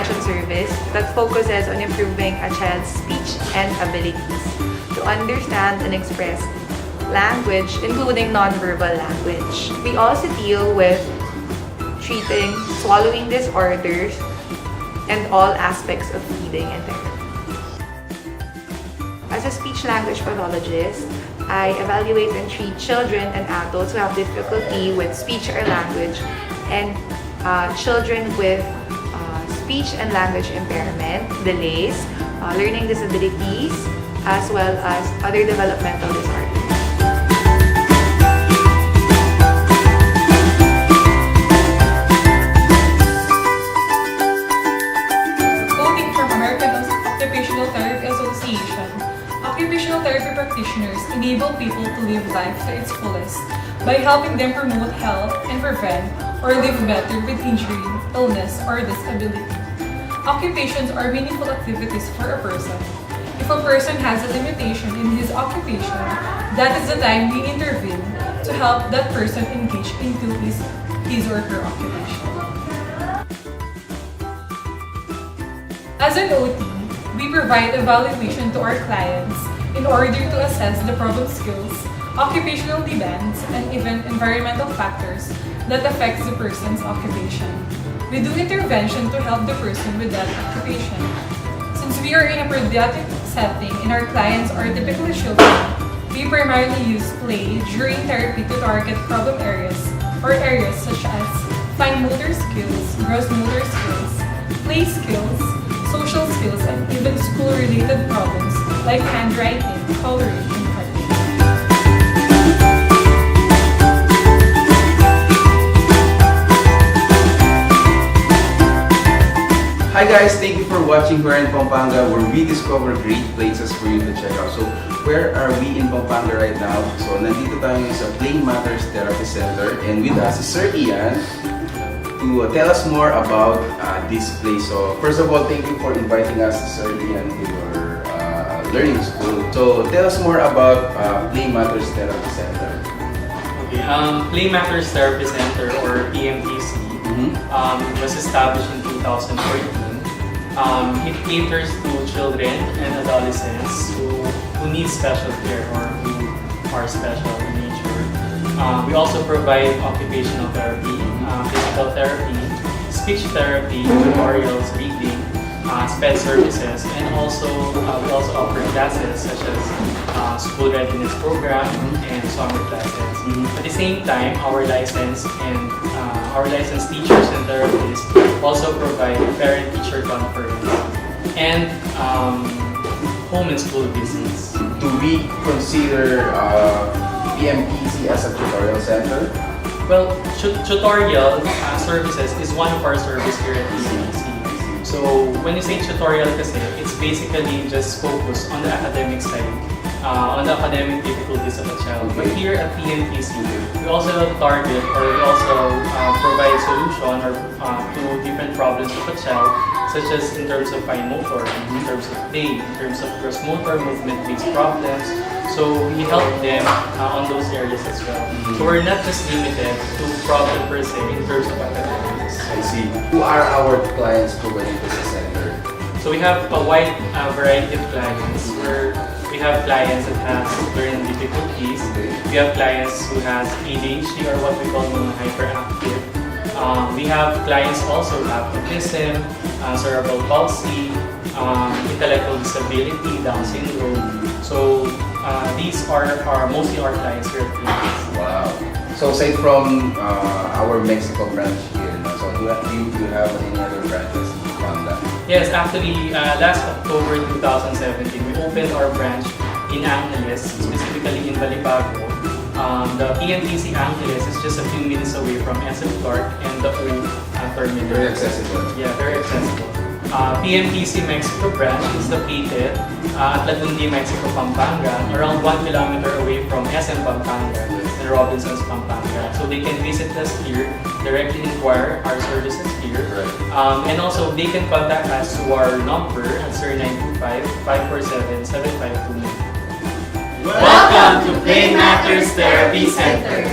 intervention service that focuses on improving a child's speech and abilities to understand and express language, including nonverbal language. We also deal with treating swallowing disorders and all aspects of feeding and therapy. As a speech-language pathologist, I evaluate and treat children and adults who have difficulty with speech or language and children with speech and language impairment, delays, learning disabilities, as well as other developmental disorders. Occupational Therapy Association. Occupational therapy practitioners enable people to live life to its fullest by helping them promote health and prevent or live better with injury, illness, or disability. Occupations are meaningful activities for a person. If a person has a limitation in his occupation, that is the time we intervene to help that person engage into his or her occupation. As an OT, we provide evaluation to our clients in order to assess the problem skills, occupational demands, and even environmental factors that affects the person's occupation. We do intervention to help the person with that occupation. Since we are in a pediatric setting and our clients are typically children, we primarily use play during therapy to target problem areas or areas such as fine motor skills, gross motor skills, play skills, social skills, and even school-related problems like handwriting, coloring, and writing. Hi guys, thank you for watching here in Pampanga, where we discover great places for you to check out. So, where are we in Pampanga right now? So, nandito tayo sa Play Matters Therapy Center, and with us is Sir Ian to tell us more about this place. So, first of all, thank you for inviting us, Sir Ian, to your learning school. So, tell us more about Play Matters Therapy Center. Okay, Play Matters Therapy Center, or PMTC, was established in 2014. It caters to children and adolescents who need special care or who are special in nature. We also provide occupational therapy, physical therapy, speech therapy, tutorials, reading, SPED services, and also we also offer classes such as school readiness program and summer classes. At the same time, our licensed teachers and therapists also provide parent-teacher conference and home and school visits. Do we consider PMPC as a tutorial center? Well, tutorial services is one of our services here at PMPC. So when you say tutorial kasi, it's basically just focused on the academic side, on the academic difficulties of a child. But here at PMPC, we also target or we also provide solution or to different problems of a child, such as in terms of fine motor, in terms of play, in terms of gross motor, movement-based problems. So we help them on those areas as well. So we're not just limited to problem per se in terms of academics. I see. Who are our clients providing to the center? So we have a wide variety of clients where we have clients that have learning difficulties. We have clients who has ADHD or what we call hyperactive. We have clients also who have autism, cerebral palsy, intellectual disability, Down syndrome. So these are mostly our clients here at PMPC. Wow. So aside from our Mexico branch here, so do you have any other branches in Pampanga? Yes, actually, last October 2017, we opened our branch in Angeles, specifically in Balibago. The PMTC Angeles is just a few minutes away from SM Clark and the O terminal. Very accessible. Yeah, very accessible. PMTC Mexico branch is located at Lagundi, Mexico, Pampanga, around 1 kilometer away from SM Pampanga and Robinson's Pampanga. So they can visit us here, directly inquire our services here, and also they can contact us to our number at 0925-547-7529. Welcome to Play Matters Therapy Center.